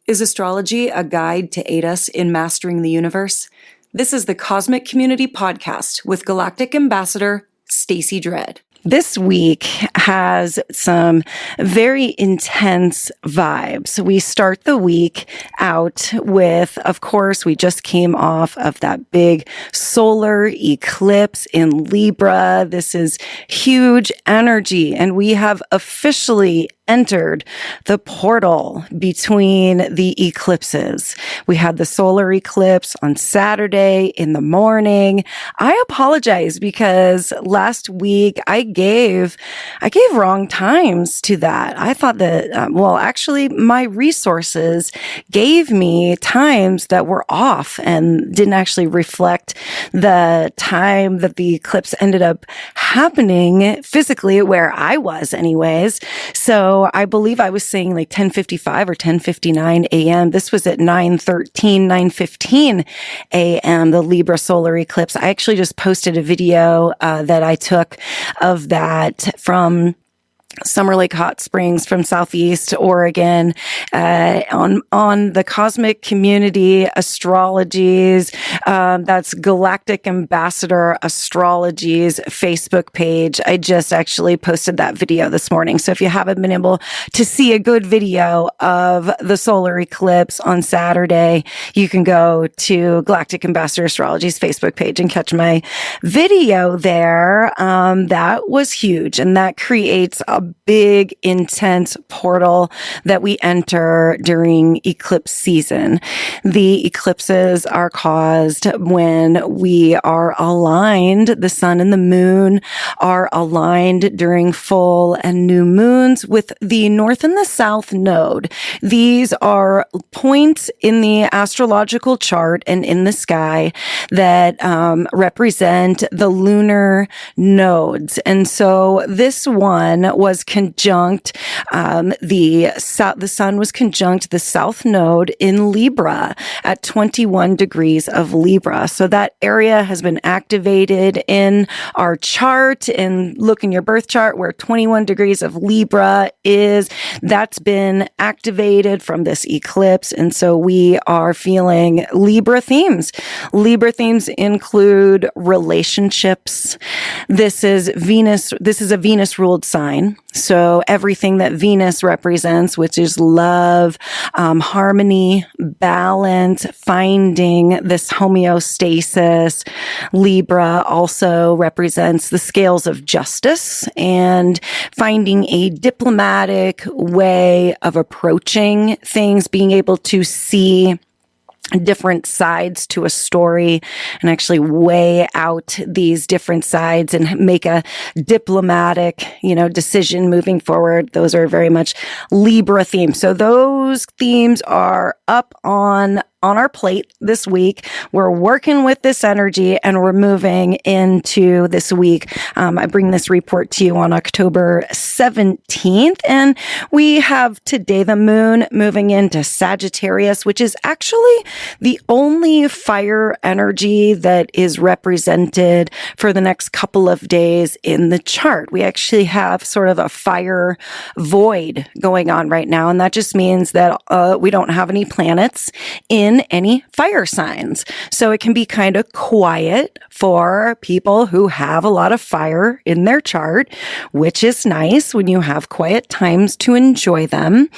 Is astrology a guide to aid us in mastering the universe? This is the Cosmic Community Podcast with Galactic Ambassador Stacey Dredd. This week has some very intense vibes. We start the week out with, of course, we just came off of that big solar eclipse in Libra. This is huge energy, and we have officially entered the portal between the eclipses. We had the solar eclipse on Saturday in the morning. I apologize because last week I gave wrong times to that. I thought that, actually my resources gave me times that were off and didn't actually reflect the time that the eclipse ended up happening physically where I was anyways. So I believe I was saying like 10:55 or 10:59 a.m. This was at 9:15 a.m., the Libra solar eclipse. I actually just posted a video that I took of that from Summer Lake Hot Springs from Southeast Oregon, on the Cosmic Community Astrology's, that's Galactic Ambassador Astrology's Facebook page. I just actually posted that video this morning. So if you haven't been able to see a good video of the solar eclipse on Saturday, you can go to Galactic Ambassador Astrology's Facebook page and catch my video there. That was huge, and that creates a big, intense portal that we enter during eclipse season. The eclipses are caused when we are aligned. The sun and the moon are aligned during full and new moons with the north and the south node. These are points in the astrological chart and in the sky that represent the lunar nodes. And so this one was conjunct, the sun was conjunct the south node in Libra at 21 degrees of Libra. So that area has been activated in our chart, and look in your birth chart where 21 degrees of Libra is. That's been activated from this eclipse. And so we are feeling Libra themes. Libra themes include relationships. This is a Venus ruled sign. So everything that Venus represents, which is love, harmony, balance, finding this homeostasis. Libra also represents the scales of justice and finding a diplomatic way of approaching things, being able to see different sides to a story and actually weigh out these different sides and make a diplomatic, decision moving forward. Those are very much Libra themes. So those themes are up on our plate this week. We're working with this energy and we're moving into this week. I bring this report to you on October 17th, and we have today the moon moving into Sagittarius, which is actually the only fire energy that is represented for the next couple of days in the chart. We actually have sort of a fire void going on right now, and that just means that we don't have any planets in any fire signs. So it can be kind of quiet for people who have a lot of fire in their chart, which is nice when you have quiet times to enjoy them.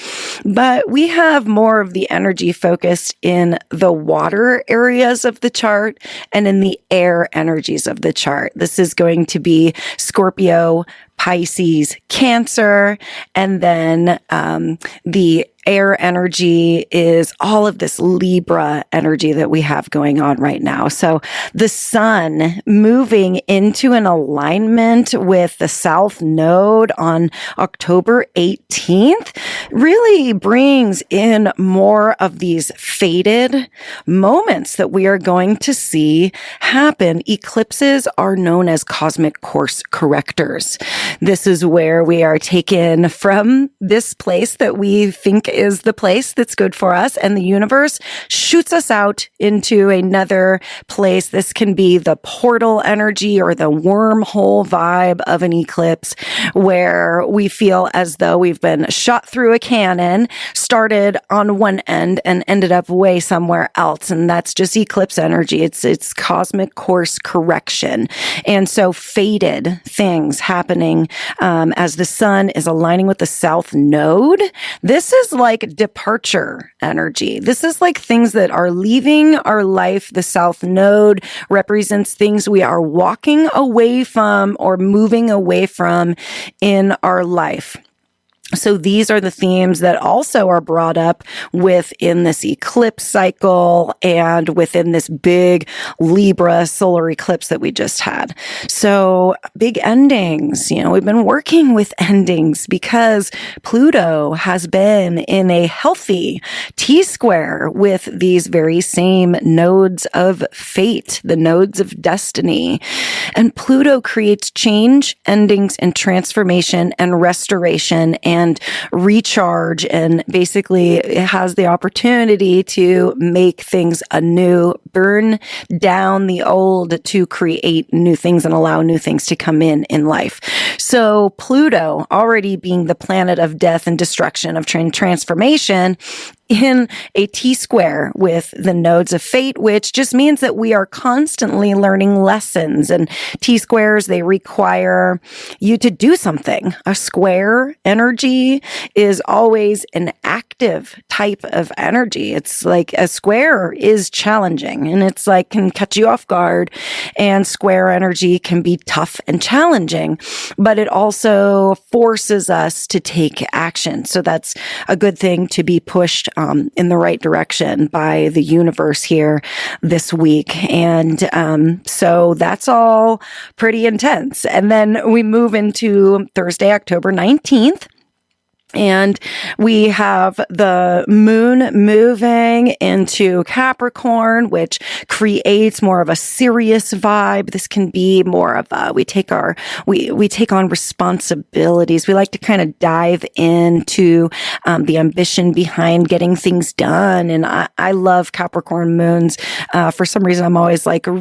But we have more of the energy focused in the water areas of the chart and in the air energies of the chart. This is going to be Scorpio, Pisces, Cancer, and then the air energy is all of this Libra energy that we have going on right now. So the sun moving into an alignment with the south node on October 18th really brings in more of these faded moments that we are going to see happen. Eclipses are known as cosmic course correctors. This is where we are taken from this place that we think is the place that's good for us, and the universe shoots us out into another place. This can be the portal energy or the wormhole vibe of an eclipse, where we feel as though we've been shot through a cannon, started on one end and ended up way somewhere else. And that's just eclipse energy. It's cosmic course correction. And so fated things happening as the sun is aligning with the south node. This is like departure energy. This is like things that are leaving our life. The south node represents things we are walking away from or moving away from in our life. So these are the themes that also are brought up within this eclipse cycle and within this big Libra solar eclipse that we just had. So big endings, we've been working with endings because Pluto has been in a healthy T-square with these very same nodes of fate, the nodes of destiny. And Pluto creates change, endings, and transformation and restoration and recharge, and basically it has the opportunity to make things anew, burn down the old to create new things and allow new things to come in life. So Pluto, already being the planet of death and destruction, of transformation, in a T-square with the nodes of fate, which just means that we are constantly learning lessons. And T-squares, they require you to do something. A square energy is always an active type of energy. It's like a square is challenging, and it's like can catch you off guard, and square energy can be tough and challenging, but it also forces us to take action. So that's a good thing to be pushed in the right direction by the universe here this week. And so that's all pretty intense. And then we move into Thursday, October 19th. And we have the moon moving into Capricorn, which creates more of a serious vibe. This can be more of a, we take on responsibilities. We like to kind of dive into the ambition behind getting things done. And I love Capricorn moons. For some reason, I'm always like I'm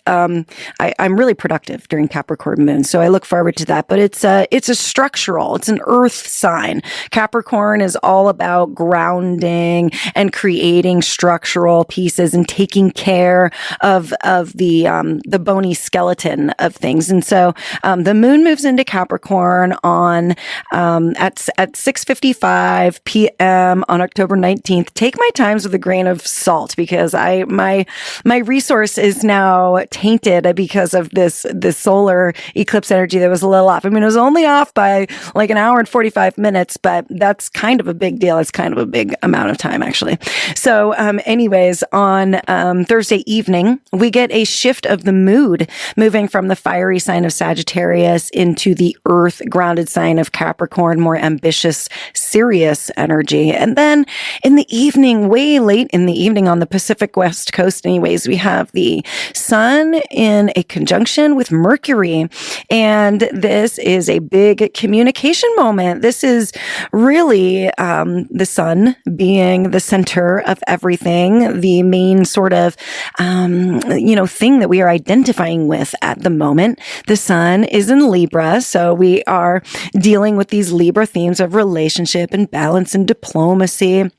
really productive during Capricorn moons. So I look forward to that. But it's a structural. It's an earth sign. Capricorn is all about grounding and creating structural pieces and taking care of the bony skeleton of things. And so the moon moves into Capricorn on at 6:55 p.m. on October 19th. Take my times with a grain of salt, because my resource is now tainted because of this solar eclipse energy that was a little off. I mean, it was only off by like an hour and 45 minutes, but that's kind of a big deal. It's kind of a big amount of time, actually. So anyways, on Thursday evening, we get a shift of the mood, moving from the fiery sign of Sagittarius into the earth grounded sign of Capricorn, more ambitious, serious energy. And then in the evening, way late in the evening on the Pacific West Coast anyways, we have the sun in a conjunction with Mercury. And this is a big communication moment. This is really the sun being the center of everything, the main sort of thing that we are identifying with at the moment. The sun is in Libra, so we are dealing with these Libra themes of relationship and balance and diplomacy.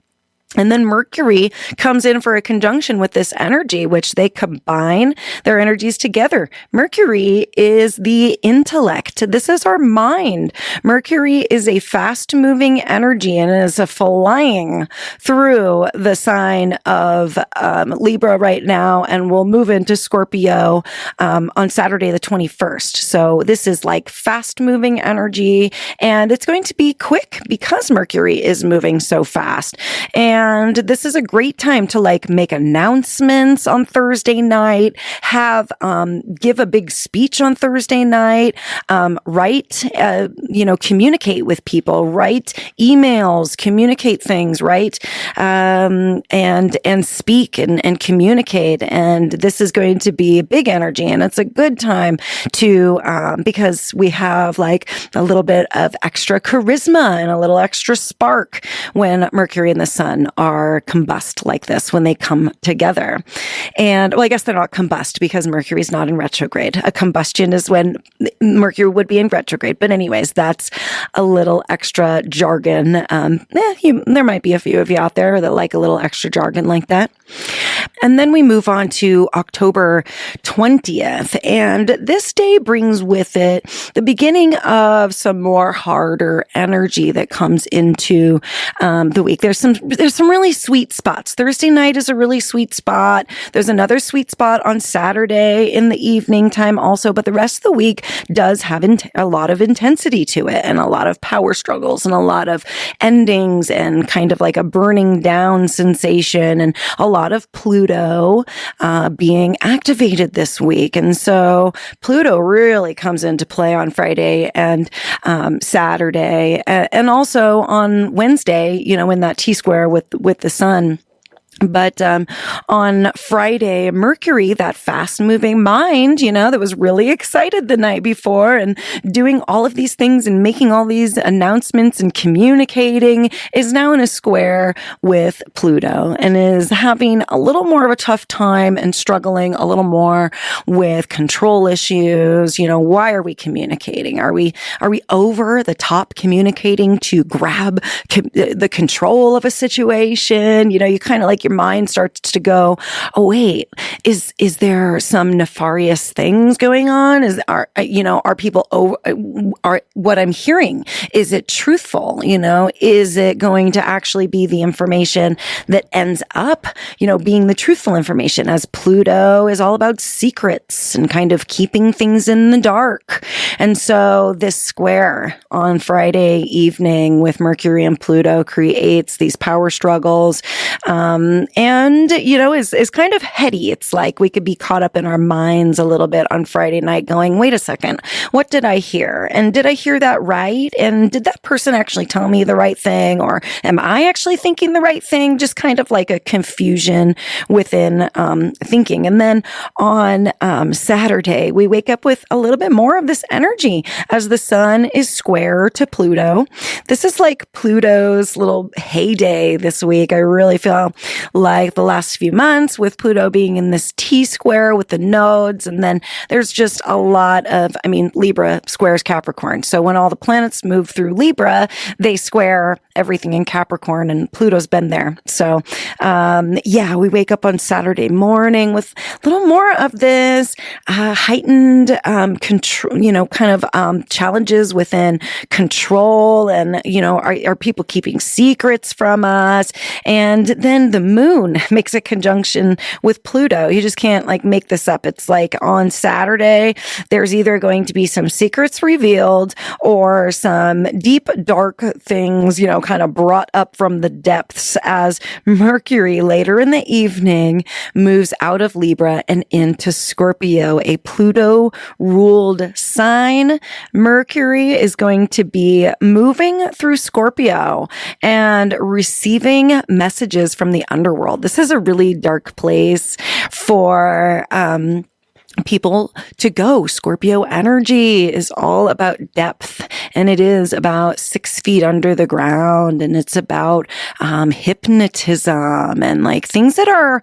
And then Mercury comes in for a conjunction with this energy, which they combine their energies together. Mercury is the intellect. This is our mind. Mercury is a fast-moving energy and is flying through the sign of Libra right now, and will move into Scorpio on Saturday the 21st. So this is like fast-moving energy, and it's going to be quick because Mercury is moving so fast. And And this is a great time to like make announcements on Thursday night, give a big speech on Thursday night, write, communicate with people, write emails, communicate things, right? And speak and communicate. And this is going to be big energy, and it's a good time to, because we have like a little bit of extra charisma and a little extra spark when Mercury and the Sun are combust like this, when they come together. And well, I guess they're not combust because Mercury's not in retrograde. A combustion is when Mercury would be in retrograde. But anyways, that's a little extra jargon. There might be a few of you out there that like a little extra jargon like that. And then we move on to October 20th. And this day brings with it the beginning of some more harder energy that comes into the week. There's some really sweet spots. Thursday night is a really sweet spot. There's another sweet spot on Saturday in the evening time also, but the rest of the week does have a lot of intensity to it, and a lot of power struggles, and a lot of endings, and kind of like a burning down sensation, and a lot of Pluto being activated this week. And so Pluto really comes into play on Friday and Saturday, and also on Wednesday, in that T-square with the Sun. But on Friday, Mercury, that fast-moving mind, that was really excited the night before and doing all of these things and making all these announcements and communicating, is now in a square with Pluto and is having a little more of a tough time and struggling a little more with control issues. Why are we communicating? Are we over the top communicating to grab the control of a situation? You kind of like your mind starts to go, oh wait, is there some nefarious things going on? Are people are what I'm hearing, is it truthful? Is it going to actually be the information that ends up, being the truthful information, as Pluto is all about secrets and kind of keeping things in the dark. And so this square on Friday evening with Mercury and Pluto creates these power struggles. And is kind of heady. It's like we could be caught up in our minds a little bit on Friday night going, wait a second, what did I hear? And did I hear that right? And did that person actually tell me the right thing? Or am I actually thinking the right thing? Just kind of like a confusion within thinking. And then on Saturday, we wake up with a little bit more of this energy as the Sun is square to Pluto. This is like Pluto's little heyday this week. I really feel like the last few months with Pluto being in this T-square with the nodes. And then there's just a lot of, Libra squares Capricorn. So when all the planets move through Libra, they square everything in Capricorn, and Pluto's been there. So, we wake up on Saturday morning with a little more of this heightened control, challenges within control. And, are people keeping secrets from us? And then the moon makes a conjunction with Pluto. You just can't make this up. It's like on Saturday, there's either going to be some secrets revealed or some deep, dark things, kind of brought up from the depths as Mercury later in the evening moves out of Libra and into Scorpio, a Pluto ruled sign. Mercury is going to be moving through Scorpio and receiving messages from the underworld. This is a really dark place for people to go. Scorpio energy is all about depth, and it is about 6 feet under the ground, and it's about hypnotism and things that are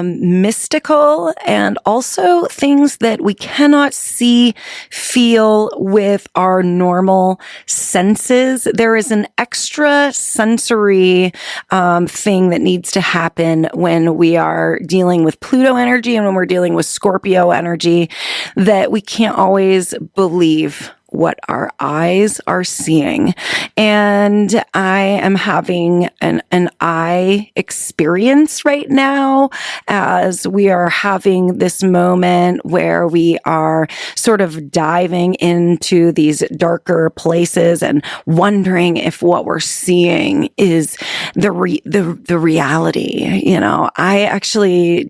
mystical, and also things that we cannot see, feel with our normal senses. There is an extra sensory thing that needs to happen when we are dealing with Pluto energy and when we're dealing with Scorpio energy, that we can't always believe what our eyes are seeing. And I am having an eye experience right now as we are having this moment where we are sort of diving into these darker places and wondering if what we're seeing is the reality. I actually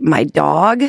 my dog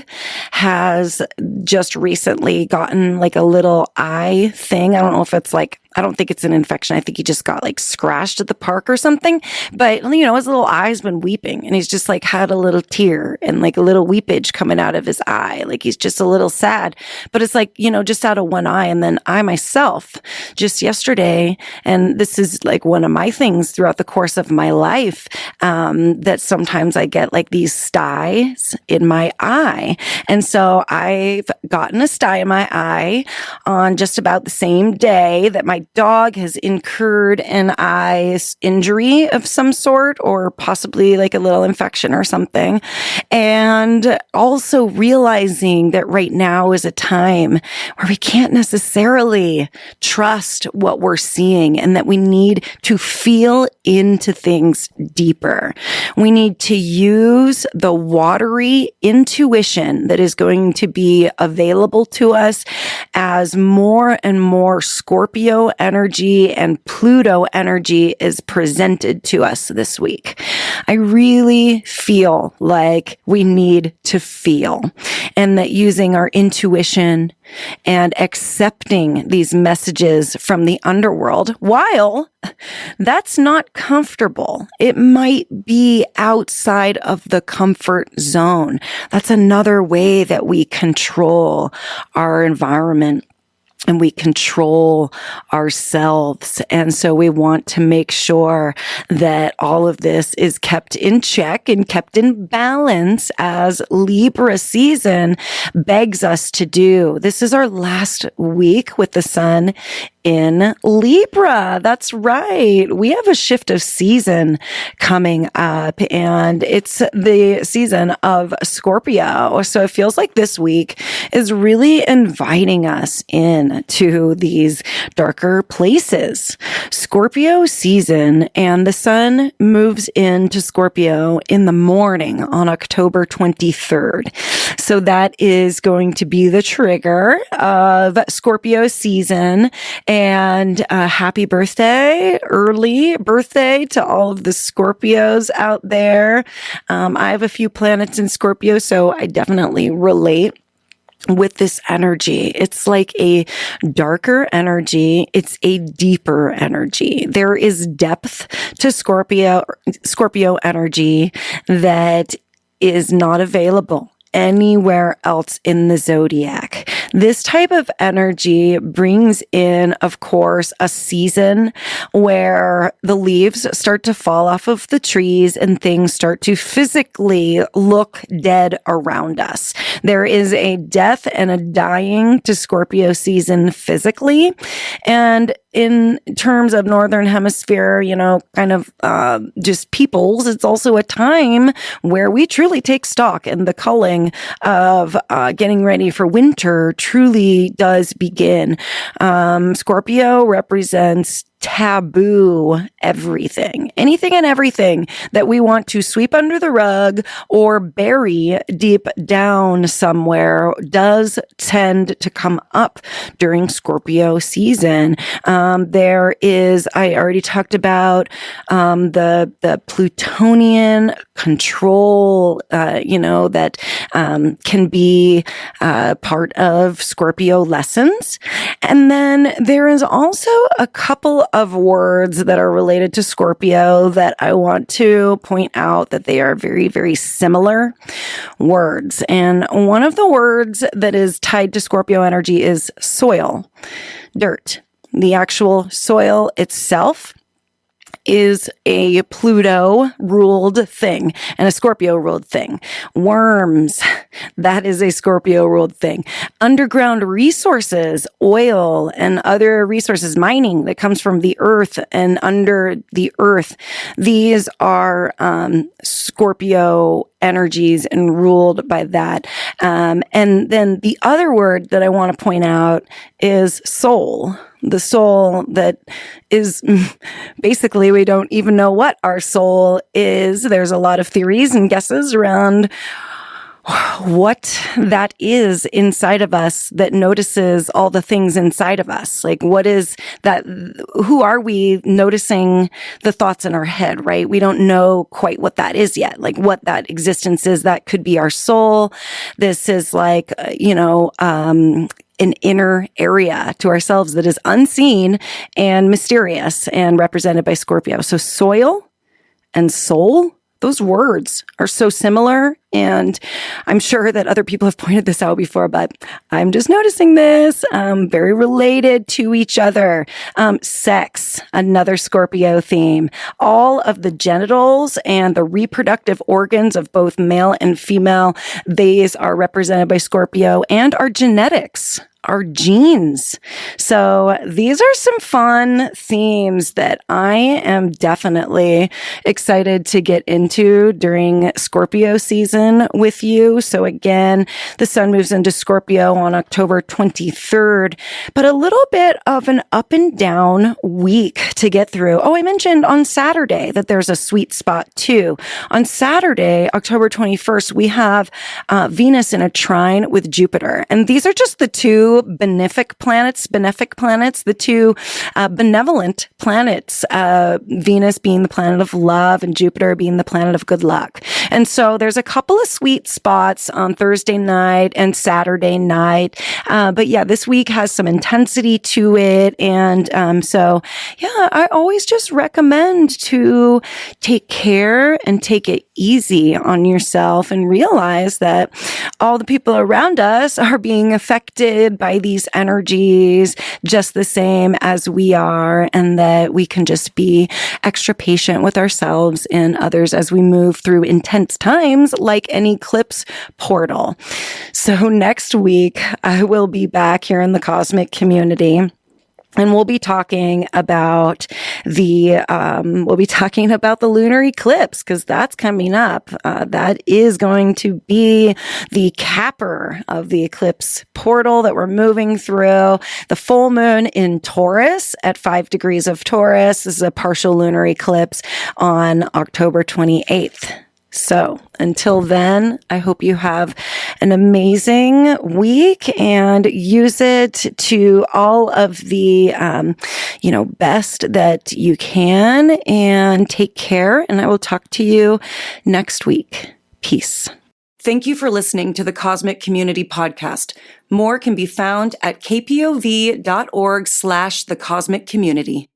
has just recently gotten like a little eye thing. I don't know if it's like, I don't think it's an infection. I think he just got like scratched at the park or something. But, his little eye's been weeping, and he's just like had a little tear and like a little weepage coming out of his eye. Like he's just a little sad, but it's like, just out of one eye. And then I myself just yesterday, and this is like one of my things throughout the course of my life, that sometimes I get like these styes in my eye. And so I've gotten a sty in my eye on just about the same day that my dog has incurred an eye injury of some sort, or possibly like a little infection or something. And also realizing that right now is a time where we can't necessarily trust what we're seeing, and that we need to feel into things deeper. We need to use the watery intuition that is going to be available to us as more and more Scorpio energy and Pluto energy is presented to us this week. I really feel like we need to feel, and that using our intuition and accepting these messages from the underworld, while that's not comfortable, it might be outside of the comfort zone. That's another way that we control our environment and we control ourselves. And so we want to make sure that all of this is kept in check and kept in balance, as Libra season begs us to do. This is our last week with the sun in Libra. That's right. We have a shift of season coming up, and it's the season of Scorpio. So it feels like this week is really inviting us in to these darker places. Scorpio season, and the sun moves into Scorpio in the morning on October 23rd. So that is going to be the trigger of Scorpio season. And happy birthday, early birthday to all of the Scorpios out there. I have a few planets in Scorpio, so I definitely relate with this energy. It's like a darker energy. It's a deeper energy. There is depth to Scorpio energy that is not available anywhere else in the zodiac. This type of energy brings in, of course, a season where the leaves start to fall off of the trees and things start to physically look dead around us. There is a death and a dying to Scorpio season physically. And in terms of Northern Hemisphere, just peoples, it's also a time where we truly take stock, and the culling of getting ready for winter truly does begin. Scorpio represents taboo everything, anything and everything that we want to sweep under the rug or bury deep down somewhere does tend to come up during Scorpio season. There is, I already talked about, the Plutonian control, that can be part of Scorpio lessons. And then there is also a couple of words that are related to Scorpio that I want to point out that they are very, very similar words. And one of the words that is tied to Scorpio energy is soil, dirt. The actual soil itself is a Pluto-ruled thing and a Scorpio-ruled thing. Worms, that is a Scorpio-ruled thing. Underground resources, oil and other resources, mining that comes from the earth and under the earth. These are Scorpio energies and ruled by that. And then the other word that I want to point out is soul. The soul that is basically, we don't even know what our soul is. There's a lot of theories and guesses around what that is inside of us that notices all the things inside of us. Like, what is that? Who are we noticing the thoughts in our head, right? We don't know quite what that is yet, like what that existence is. That could be our soul. This is like, an inner area to ourselves that is unseen and mysterious and represented by Scorpio. So soil and soul, those words are so similar. And I'm sure that other people have pointed this out before, but I'm just noticing this, very related to each other. Sex, another Scorpio theme. All of the genitals and the reproductive organs of both male and female, these are represented by Scorpio, and our genetics, our genes. So these are some fun themes that I am definitely excited to get into during Scorpio season with you. So again, the sun moves into Scorpio on October 23rd, but a little bit of an up and down week to get through. Oh, I mentioned on Saturday that there's a sweet spot too. On Saturday, October 21st, we have Venus in a trine with Jupiter. And these are just the two benefic planets, the two benevolent planets, Venus being the planet of love and Jupiter being the planet of good luck. And so there's a couple of sweet spots on Thursday night and Saturday night. But yeah, this week has some intensity to it. And I always just recommend to take care and take it easy on yourself and realize that all the people around us are being affected by these energies just the same as we are, and that we can just be extra patient with ourselves and others as we move through intense times like an eclipse portal. So next week, I will be back here in the cosmic community. And we'll be talking about the lunar eclipse, because that's coming up. That is going to be the capper of the eclipse portal that we're moving through. The full moon in Taurus at 5 degrees of Taurus. This is a partial lunar eclipse on October 28th. So until then, I hope you have an amazing week and use it to all of the, best that you can, and take care. And I will talk to you next week. Peace. Thank you for listening to the Cosmic Community Podcast. More can be found at kpov.org/thecosmiccommunity.